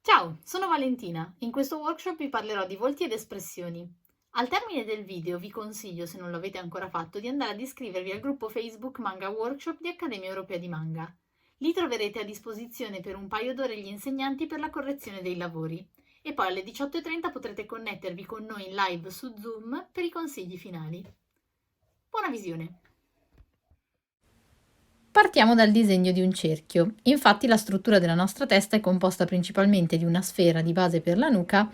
Ciao, sono Valentina. In questo workshop vi parlerò di volti ed espressioni. Al termine del video vi consiglio, se non lo avete ancora fatto, di andare ad iscrivervi al gruppo Facebook Manga Workshop di Accademia Europea di Manga. Lì troverete a disposizione per un paio d'ore gli insegnanti per la correzione dei lavori. E poi alle 18:30 potrete connettervi con noi in live su Zoom per i consigli finali. Buona visione! Partiamo dal disegno di un cerchio. Infatti la struttura della nostra testa è composta principalmente di una sfera di base per la nuca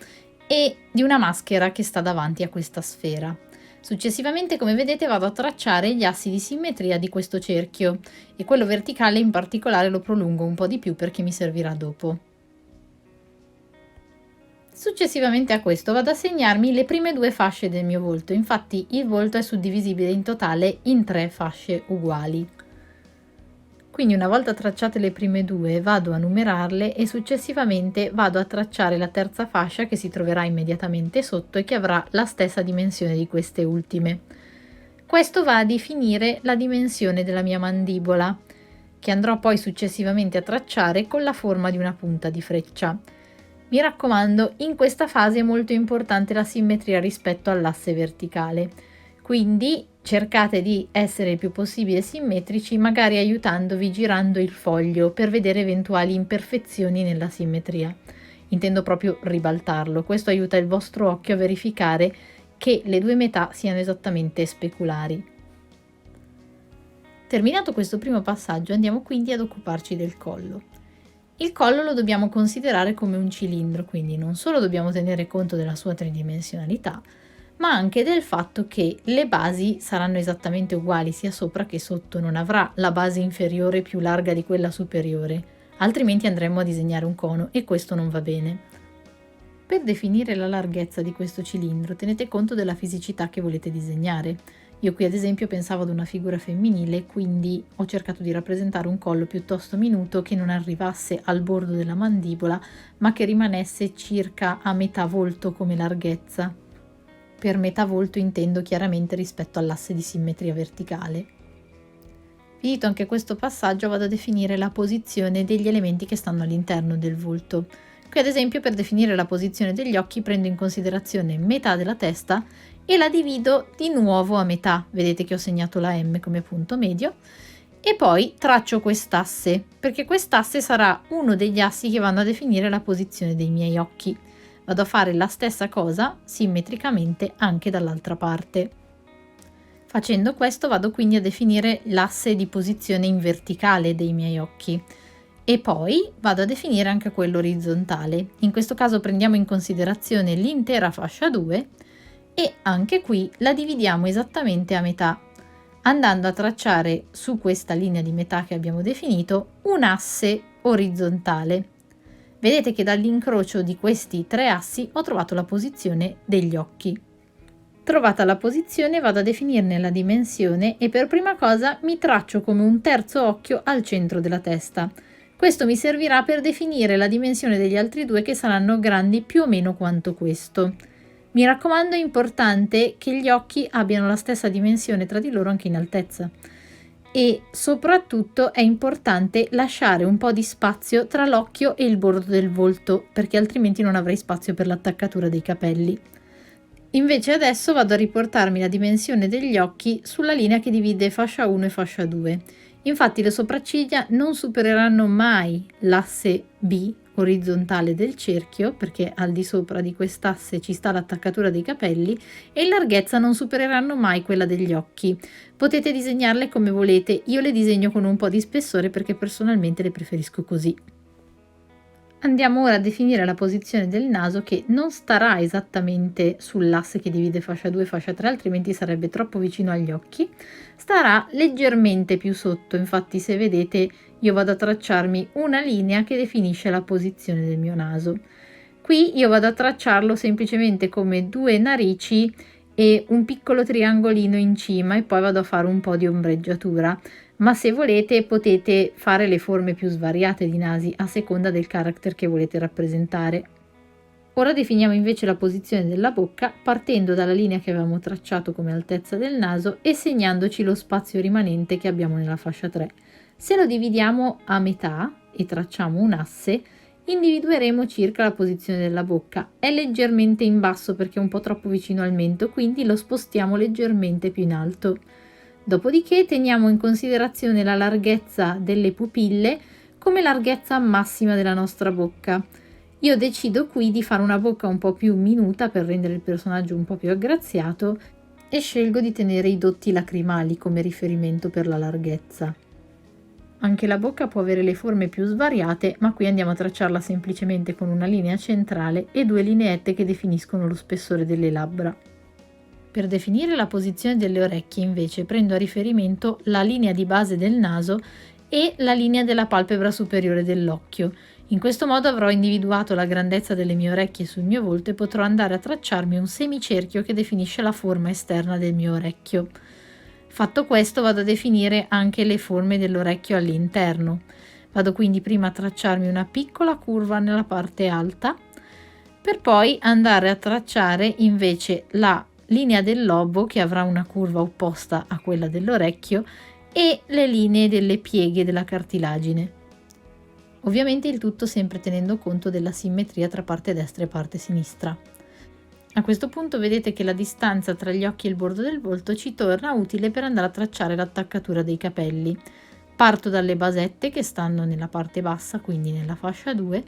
e di una maschera che sta davanti a questa sfera. Successivamente, come vedete, vado a tracciare gli assi di simmetria di questo cerchio e quello verticale in particolare lo prolungo un po' di più perché mi servirà dopo. Successivamente a questo vado a segnarmi le prime due fasce del mio volto, infatti il volto è suddivisibile in totale in 3 fasce uguali. Quindi una volta tracciate le prime due vado a numerarle e successivamente vado a tracciare la terza fascia che si troverà immediatamente sotto e che avrà la stessa dimensione di queste ultime. Questo va a definire la dimensione della mia mandibola, che andrò poi successivamente a tracciare con la forma di una punta di freccia. Mi raccomando, in questa fase è molto importante la simmetria rispetto all'asse verticale, quindi cercate di essere il più possibile simmetrici, magari aiutandovi girando il foglio per vedere eventuali imperfezioni nella simmetria. Intendo proprio ribaltarlo, questo aiuta il vostro occhio a verificare che le due metà siano esattamente speculari. Terminato questo primo passaggio andiamo quindi ad occuparci del collo. Il collo lo dobbiamo considerare come un cilindro, quindi non solo dobbiamo tenere conto della sua tridimensionalità, ma anche del fatto che le basi saranno esattamente uguali sia sopra che sotto, non avrà la base inferiore più larga di quella superiore, altrimenti andremmo a disegnare un cono e questo non va bene. Per definire la larghezza di questo cilindro tenete conto della fisicità che volete disegnare. Io qui ad esempio pensavo ad una figura femminile, quindi ho cercato di rappresentare un collo piuttosto minuto che non arrivasse al bordo della mandibola, ma che rimanesse circa a metà volto come larghezza. Per metà volto intendo chiaramente rispetto all'asse di simmetria verticale. Finito anche questo passaggio vado a definire la posizione degli elementi che stanno all'interno del volto. Qui ad esempio per definire la posizione degli occhi prendo in considerazione metà della testa e la divido di nuovo a metà, vedete che ho segnato la M come punto medio, e poi traccio quest'asse, perché quest'asse sarà uno degli assi che vanno a definire la posizione dei miei occhi. Vado a fare la stessa cosa simmetricamente anche dall'altra parte. Facendo questo vado quindi a definire l'asse di posizione in verticale dei miei occhi e poi vado a definire anche quello orizzontale. In questo caso prendiamo in considerazione l'intera fascia 2 e anche qui la dividiamo esattamente a metà, andando a tracciare su questa linea di metà che abbiamo definito un asse orizzontale. Vedete che dall'incrocio di questi 3 assi ho trovato la posizione degli occhi. Trovata la posizione vado a definirne la dimensione e per prima cosa mi traccio come un terzo occhio al centro della testa. Questo mi servirà per definire la dimensione degli altri due che saranno grandi più o meno quanto questo. Mi raccomando, è importante che gli occhi abbiano la stessa dimensione tra di loro anche in altezza. E soprattutto è importante lasciare un po' di spazio tra l'occhio e il bordo del volto, perché altrimenti non avrei spazio per l'attaccatura dei capelli. Invece adesso vado a riportarmi la dimensione degli occhi sulla linea che divide fascia 1 e fascia 2. Infatti le sopracciglia non supereranno mai l'asse B orizzontale del cerchio, perché al di sopra di quest'asse ci sta l'attaccatura dei capelli, e in larghezza non supereranno mai quella degli occhi. Potete disegnarle come volete, io le disegno con un po' di spessore perché personalmente le preferisco così. Andiamo ora a definire la posizione del naso, che non starà esattamente sull'asse che divide fascia 2 e fascia 3, altrimenti sarebbe troppo vicino agli occhi. Starà leggermente più sotto, infatti se vedete io vado a tracciarmi una linea che definisce la posizione del mio naso. Qui io vado a tracciarlo semplicemente come 2 narici e un piccolo triangolino in cima e poi vado a fare un po' di ombreggiatura. Ma se volete potete fare le forme più svariate di nasi a seconda del character che volete rappresentare. Ora definiamo invece la posizione della bocca partendo dalla linea che avevamo tracciato come altezza del naso e segnandoci lo spazio rimanente che abbiamo nella fascia 3. Se lo dividiamo a metà e tracciamo un asse, individueremo circa la posizione della bocca. È leggermente in basso perché è un po' troppo vicino al mento, quindi lo spostiamo leggermente più in alto. Dopodiché teniamo in considerazione la larghezza delle pupille come larghezza massima della nostra bocca. Io decido qui di fare una bocca un po' più minuta per rendere il personaggio un po' più aggraziato e scelgo di tenere i dotti lacrimali come riferimento per la larghezza. Anche la bocca può avere le forme più svariate, ma qui andiamo a tracciarla semplicemente con una linea centrale e due lineette che definiscono lo spessore delle labbra. Per definire la posizione delle orecchie, invece, prendo a riferimento la linea di base del naso e la linea della palpebra superiore dell'occhio. In questo modo avrò individuato la grandezza delle mie orecchie sul mio volto e potrò andare a tracciarmi un semicerchio che definisce la forma esterna del mio orecchio. Fatto questo, vado a definire anche le forme dell'orecchio all'interno. Vado quindi prima a tracciarmi una piccola curva nella parte alta, per poi andare a tracciare invece la linea del lobo, che avrà una curva opposta a quella dell'orecchio, e le linee delle pieghe della cartilagine. Ovviamente il tutto sempre tenendo conto della simmetria tra parte destra e parte sinistra. A questo punto vedete che la distanza tra gli occhi e il bordo del volto ci torna utile per andare a tracciare l'attaccatura dei capelli. Parto dalle basette che stanno nella parte bassa, quindi nella fascia 2,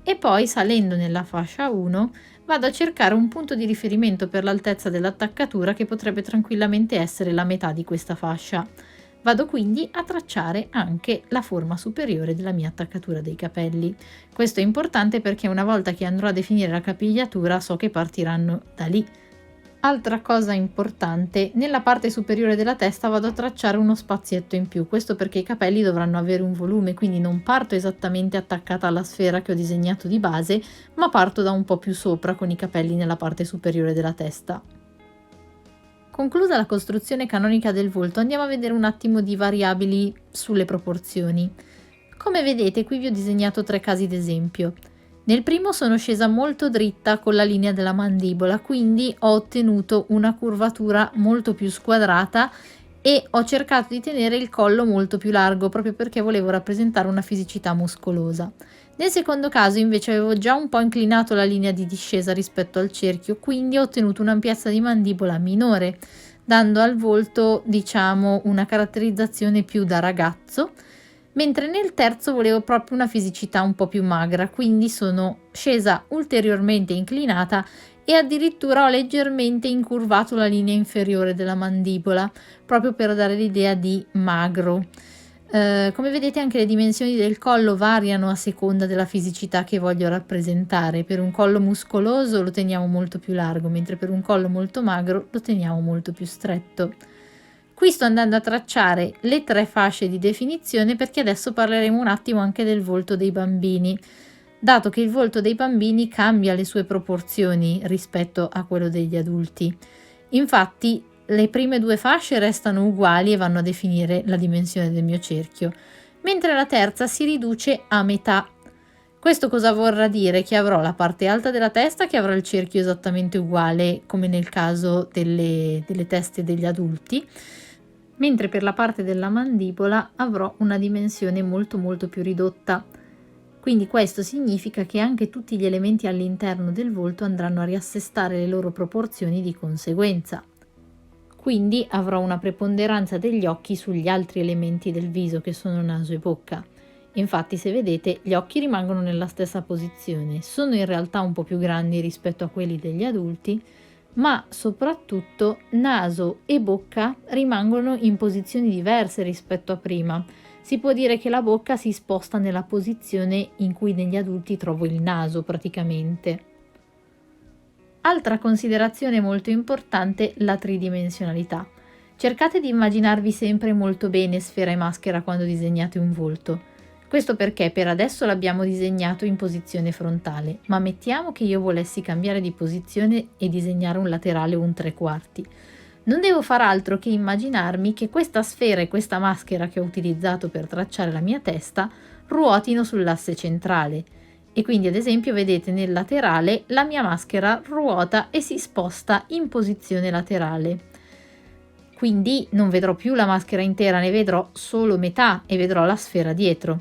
e poi salendo nella fascia 1 vado a cercare un punto di riferimento per l'altezza dell'attaccatura che potrebbe tranquillamente essere la metà di questa fascia. Vado quindi a tracciare anche la forma superiore della mia attaccatura dei capelli. Questo è importante perché una volta che andrò a definire la capigliatura so che partiranno da lì. Altra cosa importante, nella parte superiore della testa vado a tracciare uno spazietto in più, questo perché i capelli dovranno avere un volume, quindi non parto esattamente attaccata alla sfera che ho disegnato di base, ma parto da un po' più sopra con i capelli nella parte superiore della testa. Conclusa la costruzione canonica del volto, andiamo a vedere un attimo di variabili sulle proporzioni. Come vedete, qui vi ho disegnato 3 casi d'esempio. Nel primo sono scesa molto dritta con la linea della mandibola, quindi ho ottenuto una curvatura molto più squadrata e ho cercato di tenere il collo molto più largo proprio perché volevo rappresentare una fisicità muscolosa. Nel secondo caso invece avevo già un po' inclinato la linea di discesa rispetto al cerchio, quindi ho ottenuto un'ampiezza di mandibola minore, dando al volto, diciamo, una caratterizzazione più da ragazzo, mentre nel terzo volevo proprio una fisicità un po' più magra, quindi sono scesa ulteriormente inclinata e addirittura ho leggermente incurvato la linea inferiore della mandibola, proprio per dare l'idea di magro. Come vedete anche le dimensioni del collo variano a seconda della fisicità che voglio rappresentare. Per un collo muscoloso lo teniamo molto più largo, mentre per un collo molto magro lo teniamo molto più stretto. Qui sto andando a tracciare le 3 fasce di definizione perché adesso parleremo un attimo anche del volto dei bambini, dato che il volto dei bambini cambia le sue proporzioni rispetto a quello degli adulti. Infatti le prime 2 fasce restano uguali e vanno a definire la dimensione del mio cerchio, mentre la terza si riduce a metà. Questo cosa vorrà dire? Che avrò la parte alta della testa che avrà il cerchio esattamente uguale come nel caso delle teste degli adulti, mentre per la parte della mandibola avrò una dimensione molto più ridotta. Quindi questo significa che anche tutti gli elementi all'interno del volto andranno a riassestare le loro proporzioni di conseguenza. Quindi avrò una preponderanza degli occhi sugli altri elementi del viso che sono naso e bocca. Infatti, se vedete, gli occhi rimangono nella stessa posizione, sono in realtà un po' più grandi rispetto a quelli degli adulti, ma soprattutto naso e bocca rimangono in posizioni diverse rispetto a prima. Si può dire che la bocca si sposta nella posizione in cui negli adulti trovo il naso praticamente. Altra considerazione molto importante, la tridimensionalità. Cercate di immaginarvi sempre molto bene sfera e maschera quando disegnate un volto. Questo perché per adesso l'abbiamo disegnato in posizione frontale, ma mettiamo che io volessi cambiare di posizione e disegnare un laterale o un 3/4. Non devo far altro che immaginarmi che questa sfera e questa maschera che ho utilizzato per tracciare la mia testa ruotino sull'asse centrale. E quindi ad esempio vedete nel laterale la mia maschera ruota e si sposta in posizione laterale. Quindi non vedrò più la maschera intera, ne vedrò solo metà e vedrò la sfera dietro.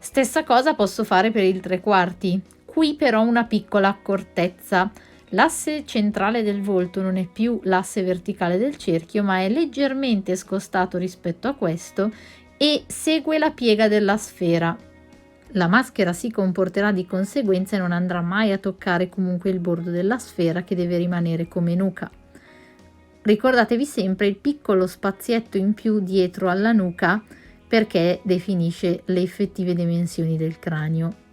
Stessa cosa posso fare per il 3/4. Qui però una piccola accortezza. L'asse centrale del volto non è più l'asse verticale del cerchio, ma è leggermente scostato rispetto a questo e segue la piega della sfera. La maschera si comporterà di conseguenza e non andrà mai a toccare comunque il bordo della sfera, che deve rimanere come nuca. Ricordatevi sempre il piccolo spazietto in più dietro alla nuca, perché definisce le effettive dimensioni del cranio.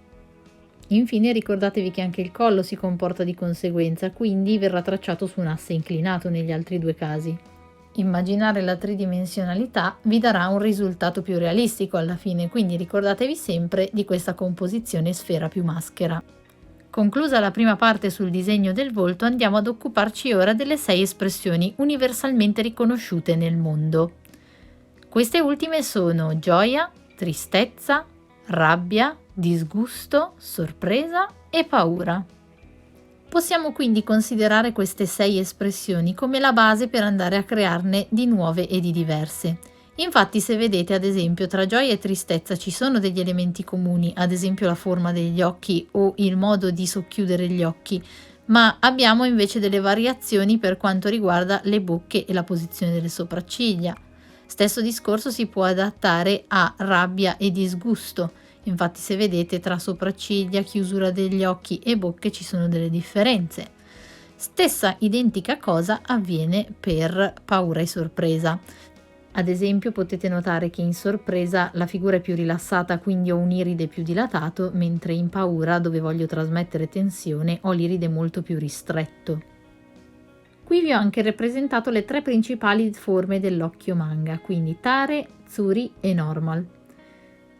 Infine ricordatevi che anche il collo si comporta di conseguenza, quindi verrà tracciato su un asse inclinato negli altri due casi. Immaginare la tridimensionalità vi darà un risultato più realistico alla fine, quindi ricordatevi sempre di questa composizione sfera più maschera. Conclusa la prima parte sul disegno del volto, andiamo ad occuparci ora delle 6 espressioni universalmente riconosciute nel mondo. Queste ultime sono gioia, tristezza, rabbia, disgusto, sorpresa e paura. Possiamo quindi considerare queste 6 espressioni come la base per andare a crearne di nuove e di diverse. Infatti, se vedete, ad esempio, tra gioia e tristezza ci sono degli elementi comuni, ad esempio la forma degli occhi o il modo di socchiudere gli occhi, ma abbiamo invece delle variazioni per quanto riguarda le bocche e la posizione delle sopracciglia. Stesso discorso si può adattare a rabbia e disgusto. Infatti, se vedete, tra sopracciglia, chiusura degli occhi e bocche ci sono delle differenze. Stessa identica cosa avviene per paura e sorpresa. Ad esempio, potete notare che in sorpresa la figura è più rilassata, quindi ho un iride più dilatato, mentre in paura, dove voglio trasmettere tensione, ho l'iride molto più ristretto. Qui vi ho anche rappresentato le 3 principali forme dell'occhio manga, quindi tare, tsuri e normal.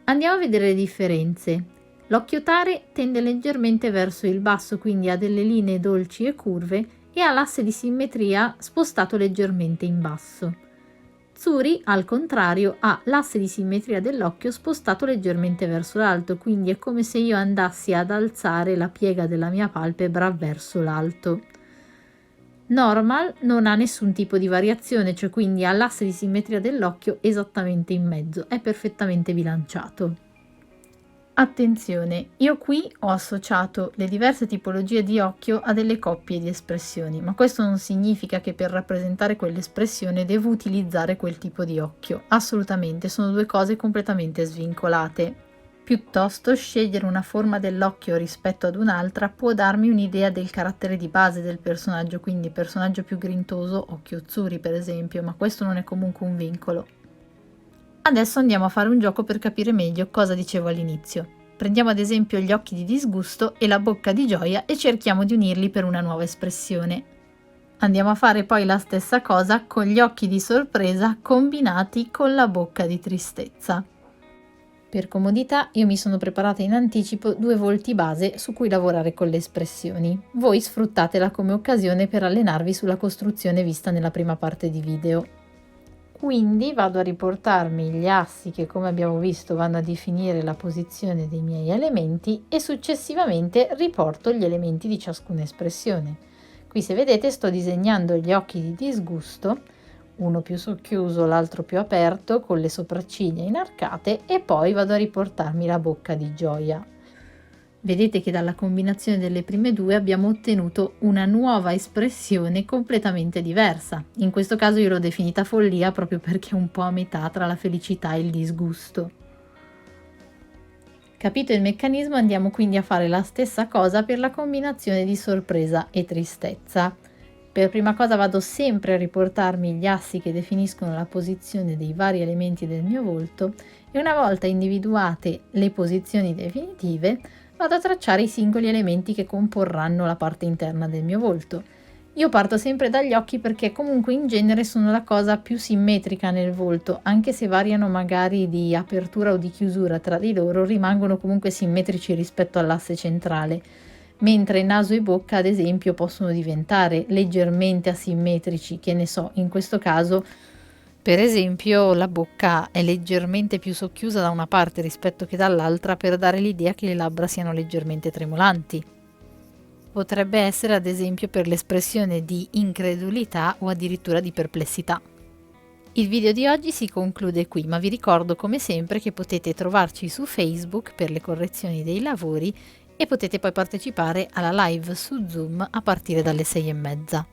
Andiamo a vedere le differenze. L'occhio tare tende leggermente verso il basso, quindi ha delle linee dolci e curve e ha l'asse di simmetria spostato leggermente in basso. Tsuri, al contrario, ha l'asse di simmetria dell'occhio spostato leggermente verso l'alto, quindi è come se io andassi ad alzare la piega della mia palpebra verso l'alto. Normal non ha nessun tipo di variazione, cioè quindi ha l'asse di simmetria dell'occhio esattamente in mezzo, è perfettamente bilanciato. Attenzione, io qui ho associato le diverse tipologie di occhio a delle coppie di espressioni, ma questo non significa che per rappresentare quell'espressione devo utilizzare quel tipo di occhio. Assolutamente, sono due cose completamente svincolate. Piuttosto, scegliere una forma dell'occhio rispetto ad un'altra può darmi un'idea del carattere di base del personaggio, quindi personaggio più grintoso, occhio azzurri per esempio, ma questo non è comunque un vincolo. Adesso andiamo a fare un gioco per capire meglio cosa dicevo all'inizio. Prendiamo ad esempio gli occhi di disgusto e la bocca di gioia e cerchiamo di unirli per una nuova espressione. Andiamo a fare poi la stessa cosa con gli occhi di sorpresa combinati con la bocca di tristezza. Per comodità io mi sono preparata in anticipo 2 volti base su cui lavorare con le espressioni. Voi sfruttatela come occasione per allenarvi sulla costruzione vista nella prima parte di video. Quindi vado a riportarmi gli assi che, come abbiamo visto, vanno a definire la posizione dei miei elementi e successivamente riporto gli elementi di ciascuna espressione. Qui, se vedete, sto disegnando gli occhi di disgusto, uno più socchiuso, l'altro più aperto, con le sopracciglia inarcate, e poi vado a riportarmi la bocca di gioia. Vedete che dalla combinazione delle prime due abbiamo ottenuto una nuova espressione completamente diversa. In questo caso io l'ho definita follia proprio perché è un po' a metà tra la felicità e il disgusto. Capito il meccanismo, andiamo quindi a fare la stessa cosa per la combinazione di sorpresa e tristezza. Per prima cosa vado sempre a riportarmi gli assi che definiscono la posizione dei vari elementi del mio volto e una volta individuate le posizioni definitive vado a tracciare i singoli elementi che comporranno la parte interna del mio volto. Io parto sempre dagli occhi perché comunque in genere sono la cosa più simmetrica nel volto, anche se variano magari di apertura o di chiusura tra di loro, rimangono comunque simmetrici rispetto all'asse centrale, mentre naso e bocca ad esempio possono diventare leggermente asimmetrici, che ne so, in questo caso per esempio la bocca è leggermente più socchiusa da una parte rispetto che dall'altra per dare l'idea che le labbra siano leggermente tremolanti. Potrebbe essere ad esempio per l'espressione di incredulità o addirittura di perplessità. Il video di oggi si conclude qui, ma vi ricordo come sempre che potete trovarci su Facebook per le correzioni dei lavori e potete poi partecipare alla live su Zoom a partire dalle 6:30.